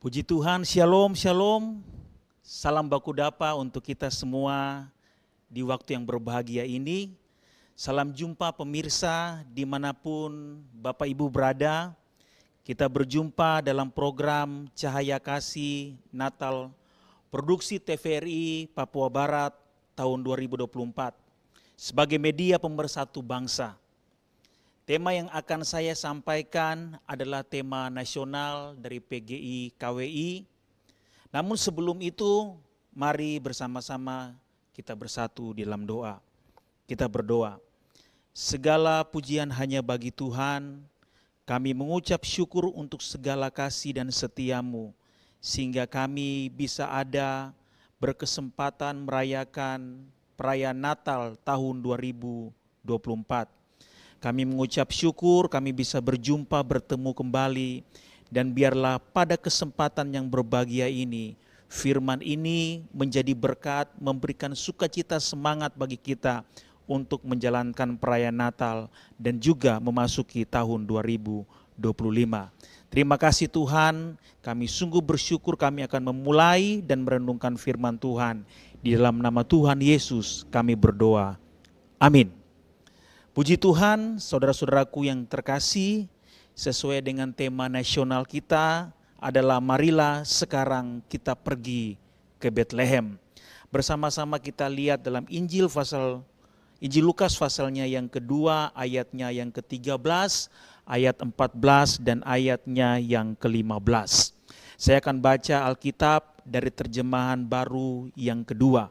Puji Tuhan, shalom, shalom. Salam baku dapa untuk kita semua di waktu yang berbahagia ini. Salam jumpa pemirsa dimanapun Bapak Ibu berada. Kita berjumpa dalam program Cahaya Kasih Natal Produksi TVRI Papua Barat tahun 2024 sebagai media pemersatu bangsa. Tema yang akan saya sampaikan adalah tema nasional dari PGI KWI. Namun sebelum itu, mari bersama-sama kita bersatu di dalam doa. Kita berdoa. Segala pujian hanya bagi Tuhan, kami mengucap syukur untuk segala kasih dan setia-Mu, sehingga kami bisa ada berkesempatan merayakan perayaan Natal tahun 2024. Kami mengucap syukur kami bisa berjumpa bertemu kembali, dan biarlah pada kesempatan yang berbahagia ini firman ini menjadi berkat, memberikan sukacita semangat bagi kita untuk menjalankan perayaan Natal dan juga memasuki tahun 2025. Terima kasih Tuhan, kami sungguh bersyukur kami akan memulai dan merenungkan firman Tuhan. Di dalam nama Tuhan Yesus kami berdoa. Amin. Puji Tuhan, saudara-saudaraku yang terkasih, sesuai dengan tema nasional kita adalah marilah sekarang kita pergi ke Bethlehem. Bersama-sama kita lihat dalam Injil Lukas pasalnya yang kedua, ayatnya yang ke-13, ayat 14 dan ayatnya yang ke-15. Saya akan baca Alkitab dari terjemahan baru yang kedua.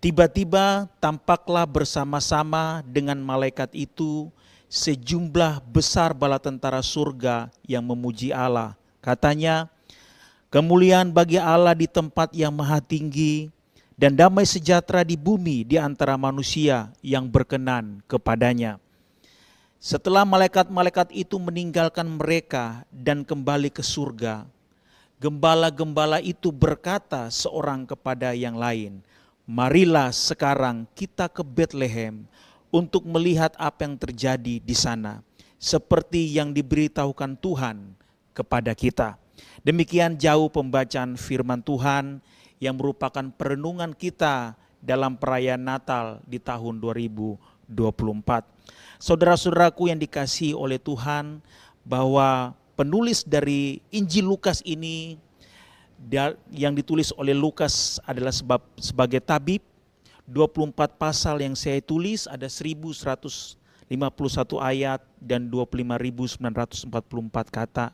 Tiba-tiba tampaklah bersama-sama dengan malaikat itu sejumlah besar bala tentara surga yang memuji Allah. Katanya, kemuliaan bagi Allah di tempat yang maha tinggi dan damai sejahtera di bumi di antara manusia yang berkenan kepadanya. Setelah malaikat-malaikat itu meninggalkan mereka dan kembali ke surga, gembala-gembala itu berkata seorang kepada yang lain, marilah sekarang kita ke Bethlehem untuk melihat apa yang terjadi di sana, seperti yang diberitahukan Tuhan kepada kita. Demikian jauh pembacaan firman Tuhan yang merupakan perenungan kita dalam perayaan Natal di tahun 2024. Saudara-saudaraku yang dikasihi oleh Tuhan, bahwa penulis dari Injil Lukas ini yang ditulis oleh Lukas adalah sebagai tabib. 24 pasal yang saya tulis, ada 1151 ayat dan 25.944 kata.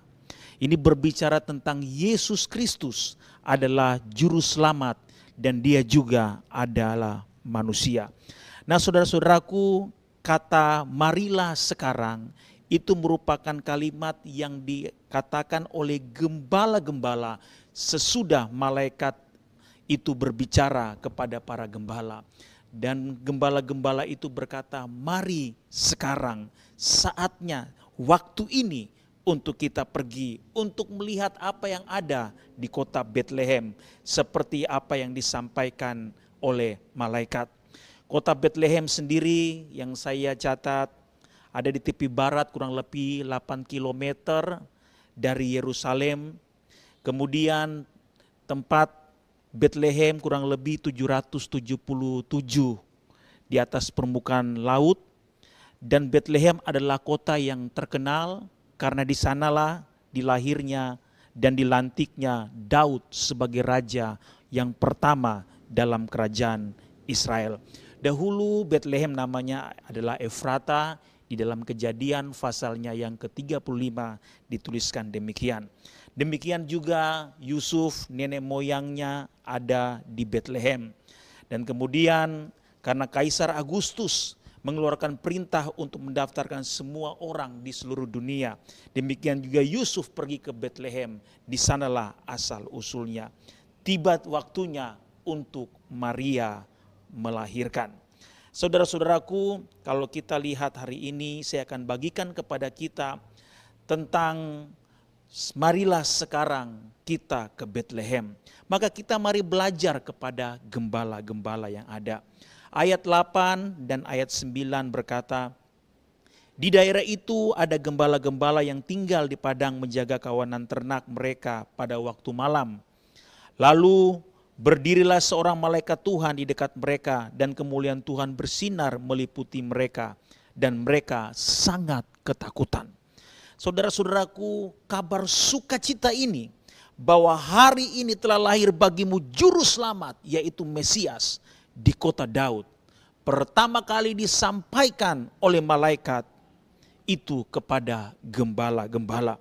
Ini berbicara tentang Yesus Kristus adalah juru selamat dan dia juga adalah manusia. Nah, saudara-saudaraku, kata marilah sekarang itu merupakan kalimat yang dikatakan oleh gembala-gembala sesudah malaikat itu berbicara kepada para gembala. Dan gembala-gembala itu berkata, mari sekarang saatnya, waktu ini untuk kita pergi, untuk melihat apa yang ada di kota Bethlehem, seperti apa yang disampaikan oleh malaikat. Kota Bethlehem sendiri yang saya catat ada di tepi barat kurang lebih 8 km dari Yerusalem. Kemudian tempat Bethlehem kurang lebih 777 di atas permukaan laut. Dan Bethlehem adalah kota yang terkenal karena di sanalah dilahirnya dan dilantiknya Daud sebagai raja yang pertama dalam kerajaan Israel. Dahulu Bethlehem namanya adalah Efrata, di dalam Kejadian pasalnya yang ke-35 dituliskan demikian. Demikian juga Yusuf, nenek moyangnya ada di Bethlehem. Dan kemudian karena Kaisar Agustus mengeluarkan perintah untuk mendaftarkan semua orang di seluruh dunia, demikian juga Yusuf pergi ke Bethlehem, di sanalah asal usulnya. Tiba waktunya untuk Maria melahirkan. Saudara-saudaraku, kalau kita lihat hari ini, saya akan bagikan kepada kita tentang marilah sekarang kita ke Bethlehem. Maka kita mari belajar kepada gembala-gembala yang ada. Ayat 8 dan ayat 9 berkata, Di daerah itu ada gembala-gembala yang tinggal di padang menjaga kawanan ternak mereka pada waktu malam. Lalu berdirilah seorang malaikat Tuhan di dekat mereka dan kemuliaan Tuhan bersinar meliputi mereka dan mereka sangat ketakutan. Saudara-saudaraku, kabar sukacita ini bahwa hari ini telah lahir bagimu juru selamat yaitu Mesias di kota Daud. Pertama kali disampaikan oleh malaikat itu kepada gembala-gembala.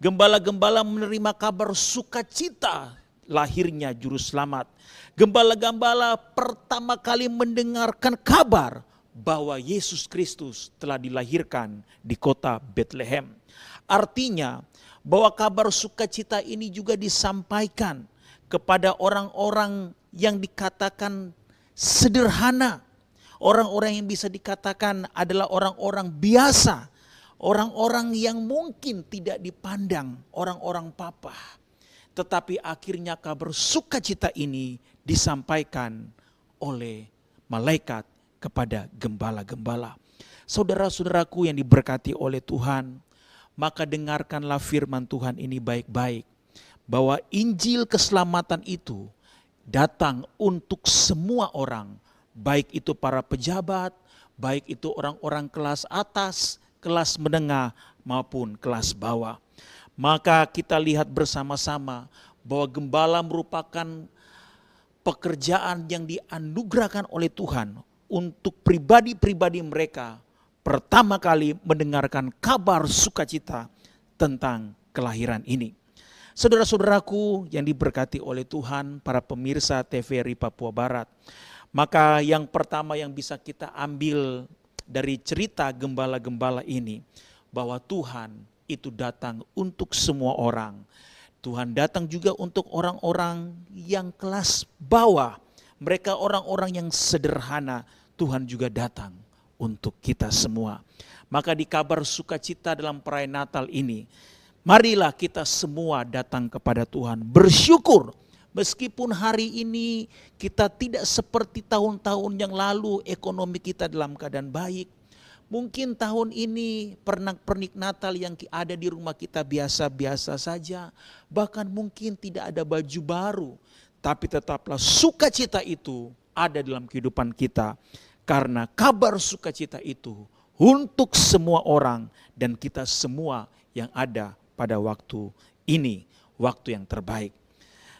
Gembala-gembala menerima kabar sukacita lahirnya juru selamat. Gembala-gembala pertama kali mendengarkan kabar bahwa Yesus Kristus telah dilahirkan di kota Bethlehem. Artinya bahwa kabar sukacita ini juga disampaikan kepada orang-orang yang dikatakan sederhana. Orang-orang yang bisa dikatakan adalah orang-orang biasa. Orang-orang yang mungkin tidak dipandang orang-orang papa. Tetapi akhirnya kabar sukacita ini disampaikan oleh malaikat kepada gembala-gembala. Saudara-saudaraku yang diberkati oleh Tuhan, maka dengarkanlah firman Tuhan ini baik-baik. Bahwa Injil keselamatan itu datang untuk semua orang. Baik itu para pejabat, baik itu orang-orang kelas atas, kelas menengah maupun kelas bawah. Maka kita lihat bersama-sama bahwa gembala merupakan pekerjaan yang dianugerahkan oleh Tuhan untuk pribadi-pribadi mereka pertama kali mendengarkan kabar sukacita tentang kelahiran ini. Saudara-saudaraku yang diberkati oleh Tuhan, para pemirsa TVRI Papua Barat, maka yang pertama yang bisa kita ambil dari cerita gembala-gembala ini, bahwa Tuhan itu datang untuk semua orang. Tuhan datang juga untuk orang-orang yang kelas bawah. Mereka orang-orang yang sederhana. Tuhan juga datang untuk kita semua. Maka di kabar sukacita dalam perayaan Natal ini, marilah kita semua datang kepada Tuhan, bersyukur. Meskipun hari ini kita tidak seperti tahun-tahun yang lalu, ekonomi kita dalam keadaan baik. Mungkin tahun ini pernak-pernik Natal yang ada di rumah kita biasa-biasa saja. Bahkan mungkin tidak ada baju baru. Tapi tetaplah sukacita itu ada dalam kehidupan kita. Karena kabar sukacita itu untuk semua orang dan kita semua yang ada pada waktu ini, waktu yang terbaik.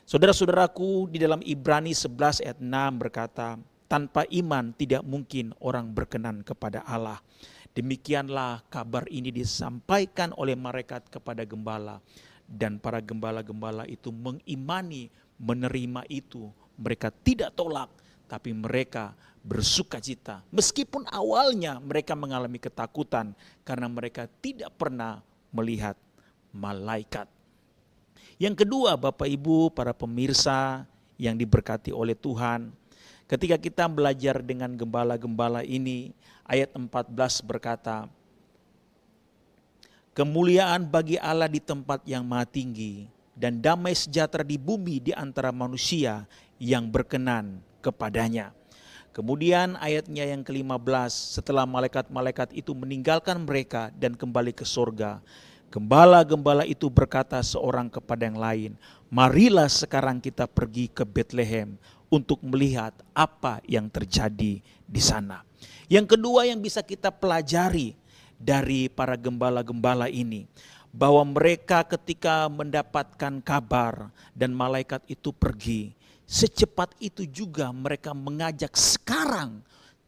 Saudara-saudaraku, di dalam Ibrani 11 ayat 6 berkata, tanpa iman tidak mungkin orang berkenan kepada Allah. Demikianlah kabar ini disampaikan oleh malaikat kepada gembala. Dan para gembala-gembala itu mengimani, menerima itu. Mereka tidak tolak, tapi mereka bersukacita. Meskipun awalnya mereka mengalami ketakutan karena mereka tidak pernah melihat malaikat. Yang kedua, Bapak Ibu, para pemirsa yang diberkati oleh Tuhan, ketika kita belajar dengan gembala-gembala ini, ayat 14 berkata, kemuliaan bagi Allah di tempat yang maha tinggi, dan damai sejahtera di bumi di antara manusia yang berkenan kepadanya. Kemudian ayatnya yang ke-15, setelah malaikat-malaikat itu meninggalkan mereka dan kembali ke surga, gembala-gembala itu berkata seorang kepada yang lain, marilah sekarang kita pergi ke Bethlehem untuk melihat apa yang terjadi di sana. Yang kedua yang bisa kita pelajari dari para gembala-gembala ini, bahwa mereka ketika mendapatkan kabar dan malaikat itu pergi, secepat itu juga mereka mengajak sekarang.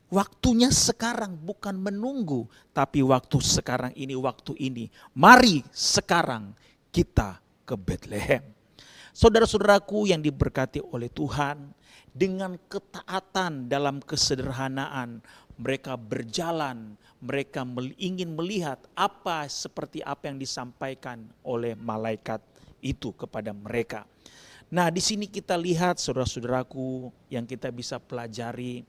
Waktunya sekarang, bukan menunggu, tapi waktu sekarang ini, waktu ini. Mari sekarang kita ke Bethlehem. Saudara-saudaraku yang diberkati oleh Tuhan, dengan ketaatan dalam kesederhanaan, mereka berjalan, mereka ingin melihat seperti apa yang disampaikan oleh malaikat itu kepada mereka. Nah, di sini kita lihat saudara-saudaraku yang kita bisa pelajari,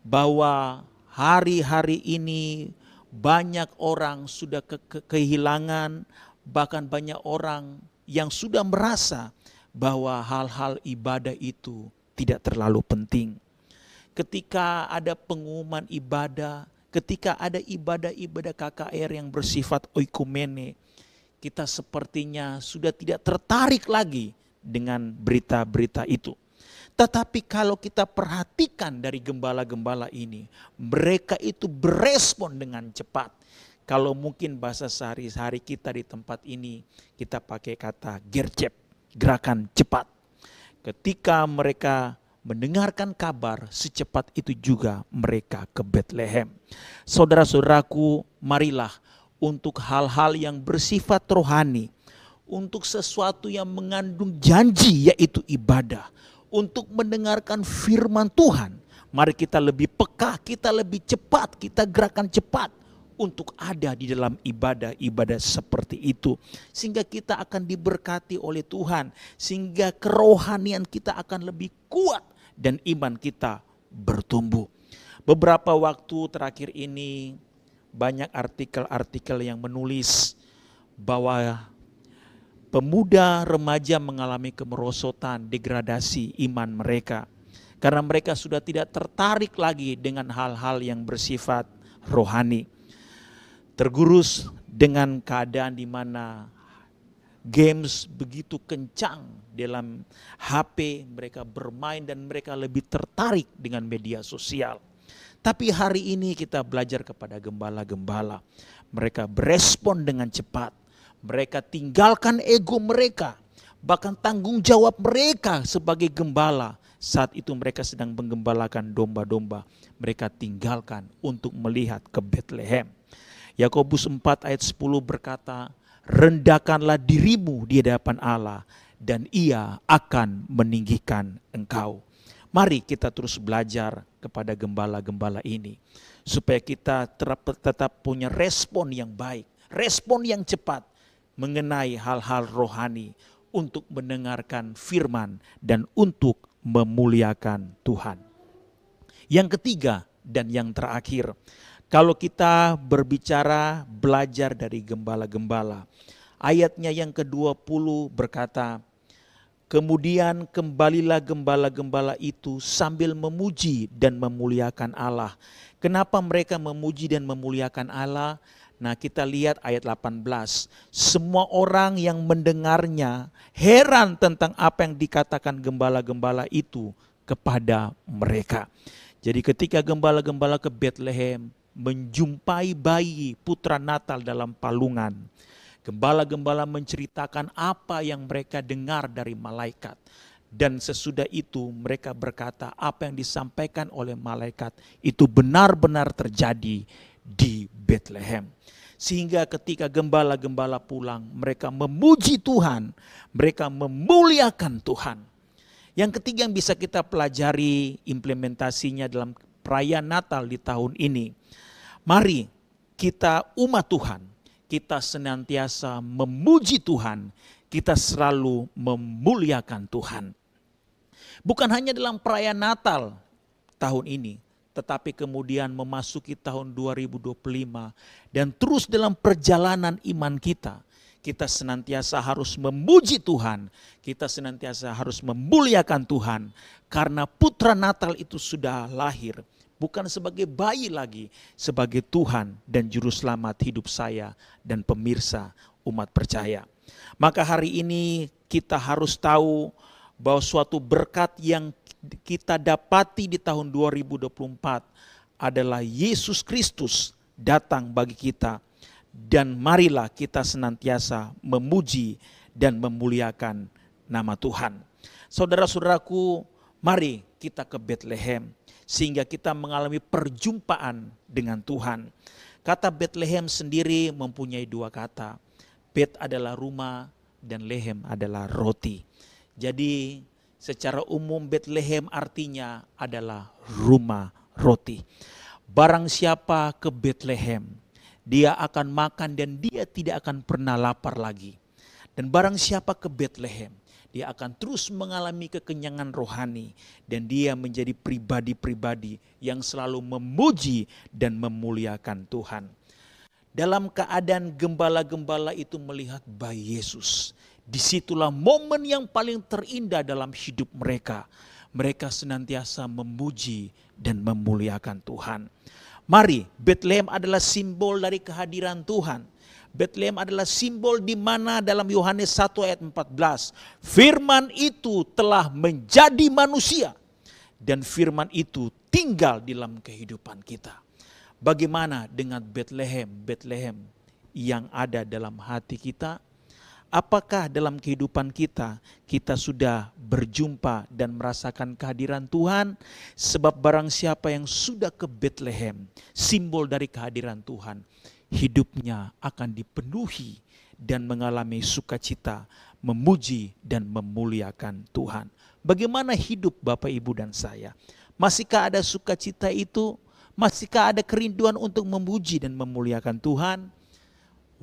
bahwa hari-hari ini banyak orang sudah kehilangan, bahkan banyak orang yang sudah merasa bahwa hal-hal ibadah itu tidak terlalu penting. Ketika ada pengumuman ibadah, ketika ada ibadah-ibadah KKR yang bersifat oikumene, kita sepertinya sudah tidak tertarik lagi dengan berita-berita itu. Tetapi kalau kita perhatikan dari gembala-gembala ini, mereka itu berespon dengan cepat. Kalau mungkin bahasa sehari-hari kita di tempat ini, kita pakai kata gercep, gerakan cepat. Ketika mereka mendengarkan kabar, secepat itu juga mereka ke Betlehem. Saudara-saudaraku, marilah untuk hal-hal yang bersifat rohani, untuk sesuatu yang mengandung janji yaitu ibadah, untuk mendengarkan firman Tuhan, mari kita lebih peka, kita lebih cepat, kita gerakan cepat untuk ada di dalam ibadah-ibadah seperti itu. Sehingga kita akan diberkati oleh Tuhan, sehingga kerohanian kita akan lebih kuat dan iman kita bertumbuh. Beberapa waktu terakhir ini banyak artikel-artikel yang menulis bahwa pemuda remaja mengalami kemerosotan, degradasi iman mereka. Karena mereka sudah tidak tertarik lagi dengan hal-hal yang bersifat rohani. Tergurus dengan keadaan di mana games begitu kencang dalam HP, mereka bermain dan mereka lebih tertarik dengan media sosial. Tapi hari ini kita belajar kepada gembala-gembala. Mereka berespon dengan cepat. Mereka tinggalkan ego mereka, bahkan tanggung jawab mereka sebagai gembala. Saat itu mereka sedang menggembalakan domba-domba. Mereka tinggalkan untuk melihat ke Betlehem. Yakobus 4 ayat 10 berkata, rendahkanlah dirimu di hadapan Allah dan Ia akan meninggikan engkau. Mari kita terus belajar kepada gembala-gembala ini, supaya kita tetap punya respon yang baik, respon yang cepat, mengenai hal-hal rohani untuk mendengarkan firman dan untuk memuliakan Tuhan. Yang ketiga dan yang terakhir, kalau kita berbicara belajar dari gembala-gembala, ayatnya yang ke-20 berkata, kemudian kembalilah gembala-gembala itu sambil memuji dan memuliakan Allah. Kenapa mereka memuji dan memuliakan Allah? Nah, kita lihat ayat 18. Semua orang yang mendengarnya heran tentang apa yang dikatakan gembala-gembala itu kepada mereka. Jadi ketika gembala-gembala ke Betlehem menjumpai bayi putra Natal dalam palungan, gembala-gembala menceritakan apa yang mereka dengar dari malaikat. Dan sesudah itu mereka berkata apa yang disampaikan oleh malaikat itu benar-benar terjadi di Betlehem. Sehingga ketika gembala-gembala pulang, mereka memuji Tuhan, mereka memuliakan Tuhan. Yang ketiga yang bisa kita pelajari implementasinya dalam perayaan Natal di tahun ini. Mari kita umat Tuhan, kita senantiasa memuji Tuhan, kita selalu memuliakan Tuhan. Bukan hanya dalam perayaan Natal tahun ini, tetapi kemudian memasuki tahun 2025 dan terus dalam perjalanan iman kita, kita senantiasa harus memuji Tuhan, kita senantiasa harus memuliakan Tuhan karena putra Natal itu sudah lahir, bukan sebagai bayi lagi, sebagai Tuhan dan juru selamat hidup saya dan pemirsa umat percaya. Maka hari ini kita harus tahu bahwa suatu berkat yang kita dapati di tahun 2024 adalah Yesus Kristus datang bagi kita, dan marilah kita senantiasa memuji dan memuliakan nama Tuhan. Saudara-saudaraku, mari kita ke Betlehem sehingga kita mengalami perjumpaan dengan Tuhan. Kata Betlehem sendiri mempunyai dua kata. Bet adalah rumah dan lehem adalah roti. Jadi secara umum Betlehem artinya adalah rumah roti. Barang siapa ke Betlehem, dia akan makan dan dia tidak akan pernah lapar lagi. Dan barang siapa ke Betlehem, dia akan terus mengalami kekenyangan rohani. Dan dia menjadi pribadi-pribadi yang selalu memuji dan memuliakan Tuhan. Dalam keadaan gembala-gembala itu melihat bayi Yesus, disitulah momen yang paling terindah dalam hidup mereka. Mereka senantiasa memuji dan memuliakan Tuhan. Mari, Bethlehem adalah simbol dari kehadiran Tuhan. Bethlehem adalah simbol di mana dalam Yohanes 1 ayat 14, firman itu telah menjadi manusia dan firman itu tinggal di dalam kehidupan kita. Bagaimana dengan Bethlehem, Bethlehem yang ada dalam hati kita? Apakah dalam kehidupan kita, kita sudah berjumpa dan merasakan kehadiran Tuhan? Sebab barang siapa yang sudah ke Bethlehem, simbol dari kehadiran Tuhan, hidupnya akan dipenuhi dan mengalami sukacita, memuji dan memuliakan Tuhan. Bagaimana hidup Bapak, Ibu, dan saya? Masihkah ada sukacita itu? Masihkah ada kerinduan untuk memuji dan memuliakan Tuhan?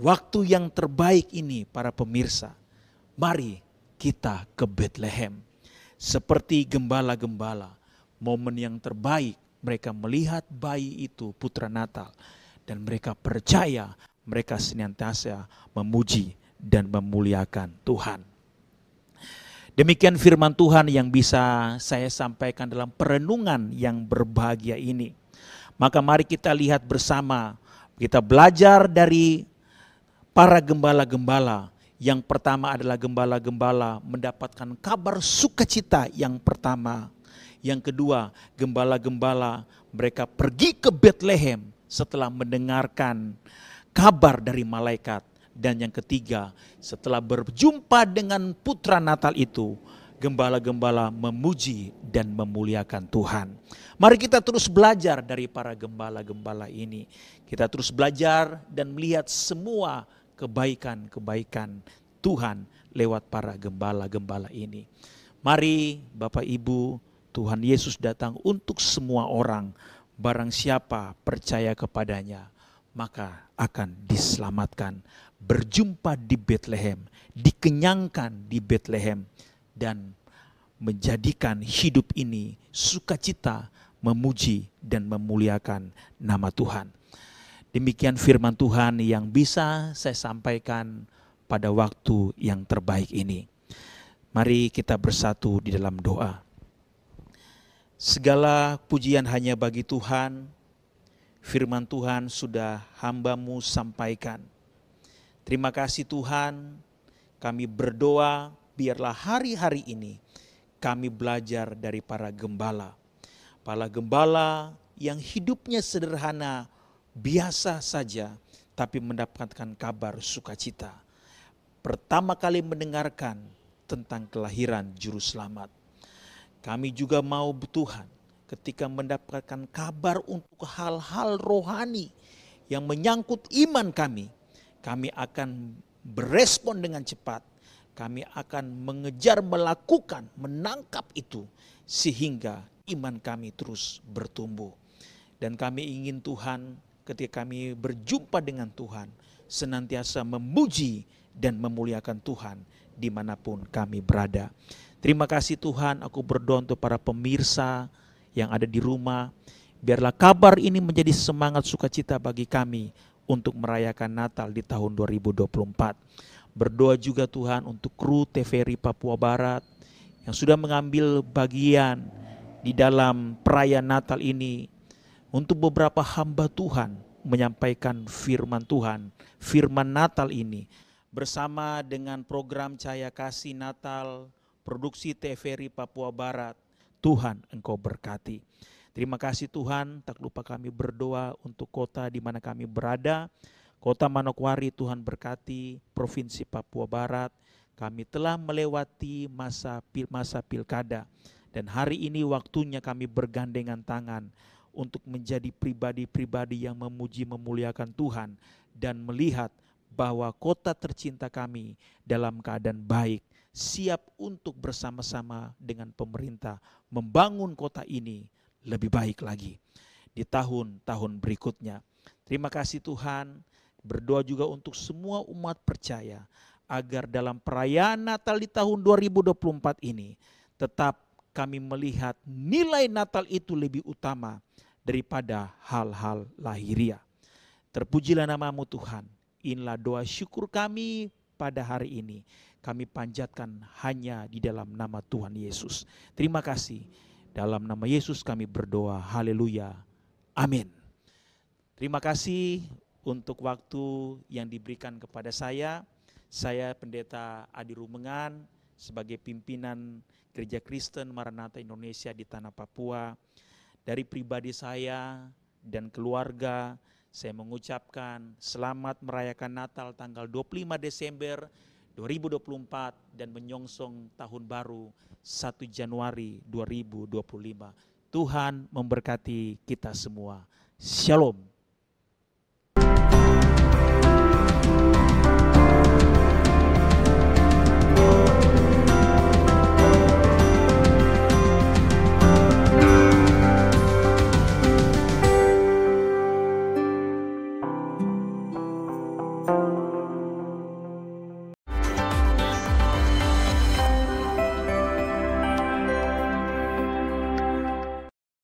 Waktu yang terbaik ini para pemirsa, mari kita ke Bethlehem. Seperti gembala-gembala, momen yang terbaik mereka melihat bayi itu, putra Natal. Dan mereka percaya, mereka senantiasa memuji dan memuliakan Tuhan. Demikian firman Tuhan yang bisa saya sampaikan dalam perenungan yang berbahagia ini. Maka mari kita lihat bersama, kita belajar dari para gembala-gembala. Yang pertama adalah gembala-gembala mendapatkan kabar sukacita yang pertama. Yang kedua, gembala-gembala mereka pergi ke Bethlehem setelah mendengarkan kabar dari malaikat. Dan yang ketiga, setelah berjumpa dengan putra Natal itu, gembala-gembala memuji dan memuliakan Tuhan. Mari kita terus belajar dari para gembala-gembala ini. Kita terus belajar dan melihat semua kebaikan-kebaikan Tuhan lewat para gembala-gembala ini. Mari Bapak Ibu, Tuhan Yesus datang untuk semua orang. Barang siapa percaya kepadanya, maka akan diselamatkan. Berjumpa di Bethlehem, dikenyangkan di Bethlehem, dan menjadikan hidup ini sukacita, memuji dan memuliakan nama Tuhan. Demikian firman Tuhan yang bisa saya sampaikan pada waktu yang terbaik ini. Mari kita bersatu di dalam doa. Segala pujian hanya bagi Tuhan. Firman Tuhan sudah hamba-Mu sampaikan. Terima kasih Tuhan, kami berdoa biarlah hari-hari ini kami belajar dari para gembala. Para gembala yang hidupnya sederhana, biasa saja, tapi mendapatkan kabar sukacita. Pertama kali mendengarkan tentang kelahiran Juru Selamat. Kami juga mau Tuhan ketika mendapatkan kabar untuk hal-hal rohani yang menyangkut iman kami akan berespon dengan cepat. Kami akan mengejar, melakukan, menangkap itu sehingga iman kami terus bertumbuh. Dan kami ingin Tuhan ketika kami berjumpa dengan Tuhan senantiasa memuji dan memuliakan Tuhan dimanapun kami berada. Terima kasih Tuhan, aku berdoa untuk para pemirsa yang ada di rumah. Biarlah kabar ini menjadi semangat sukacita bagi kami untuk merayakan Natal di tahun 2024. Berdoa juga Tuhan untuk kru TVRI Papua Barat yang sudah mengambil bagian di dalam perayaan Natal ini. Untuk beberapa hamba Tuhan menyampaikan firman Tuhan, firman Natal ini. Bersama dengan program Cahaya Kasih Natal, produksi TVRI Papua Barat, Tuhan Engkau berkati. Terima kasih Tuhan, tak lupa kami berdoa untuk kota di mana kami berada. Kota Manokwari Tuhan berkati, Provinsi Papua Barat. Kami telah melewati masa pilkada. Dan hari ini waktunya kami bergandengan tangan untuk menjadi pribadi-pribadi yang memuji memuliakan Tuhan. Dan melihat bahwa kota tercinta kami dalam keadaan baik, siap untuk bersama-sama dengan pemerintah membangun kota ini lebih baik lagi di tahun-tahun berikutnya. Terima kasih Tuhan, berdoa juga untuk semua umat percaya agar dalam perayaan Natal di tahun 2024 ini tetap kami melihat nilai Natal itu lebih utama daripada hal-hal lahiriah. Terpujilah nama-Mu Tuhan. Inilah doa syukur kami pada hari ini. Kami panjatkan hanya di dalam nama Tuhan Yesus. Terima kasih. Dalam nama Yesus kami berdoa. Haleluya. Amin. Terima kasih untuk waktu yang diberikan kepada saya. Saya Pendeta Adi Rumengan sebagai pimpinan Gereja Kristen Maranatha Indonesia di Tanah Papua. Dari pribadi saya dan keluarga, saya mengucapkan selamat merayakan Natal tanggal 25 Desember 2024 dan menyongsong tahun baru 1 Januari 2025. Tuhan memberkati kita semua. Shalom.